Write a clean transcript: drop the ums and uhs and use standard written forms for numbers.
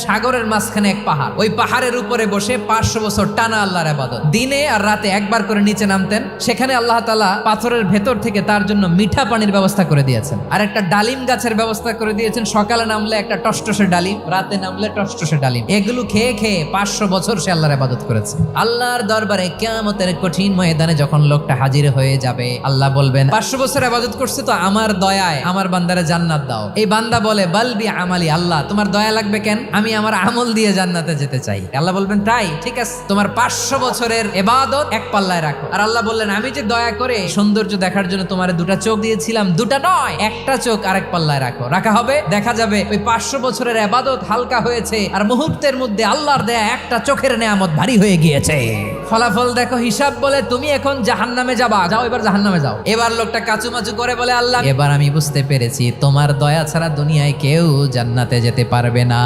সাগরের মাঝখানে এক পাহাড়, ওই পাহাড়ের উপরে বসে 500 বছর টানা আল্লাহর ইবাদত। দিনে আর রাতে একবার করে নিচে নামতেন। সেখানে আল্লাহ তাআলা পাথরের ভেতর থেকে তার জন্য মিঠা পানির ব্যবস্থা করে দিয়েছেন, আর একটা ডালিম গাছের ব্যবস্থা করে দিয়েছেন। সকালে নামলে একটা টসটসে ডালিম, রাতে নামলে টসটসে ডালিম। এগুলো খেয়ে খেয়ে 500 বছর সে আল্লাহর ইবাদত করেছে। আল্লাহর দরবারে কিয়ামতের কঠিন ময়দানে যখন লোকটা হাজির হয়ে যাবে, আল্লাহ বলবেন 500 বছর ইবাদত করছে তো আমার দয়ায় আমার বান্দারে জান্নাত দাও। এই বান্দা বলে বালবি আমালি, আল্লাহ তোমার দয়া লাগবে কেন? আমি আমার আমল দিয়ে জান্নাতে যেতে চাই। আল্লাহ বলবেন তাই ঠিক আছে, তোমার 500 বছরের ইবাদত এক পাল্লায় রাখো। আর আল্লাহ বললেন আমি যে দয়া করে সৌন্দর্য দেখার জন্য তোমার দুটা চোখ দিয়েছিলাম, দুটা নয় একটা চোখ আরেক পাল্লায় রাখো। রাখা হবে, দেখা যাবে ওই 500 বছরের ইবাদত হালকা হয়েছে, আর মুহূর্তের মধ্যে আল্লাহর দেয়া একটা চোখের নেয়ামত ভারী হয়ে গিয়েছে। ফলাফল দেখো, হিসাব বলে তুমি এখন জাহান্নামে যাবা, যাও এবার জাহান্নামে যাও। এবার লোকটা কাচুমাচু করে বলে আল্লাহ এবার আমি বুঝতে পেরেছি তোমার দয়া ছাড়া দুনিয়ায় কেউ জান্নাতে যেতে পারবে না।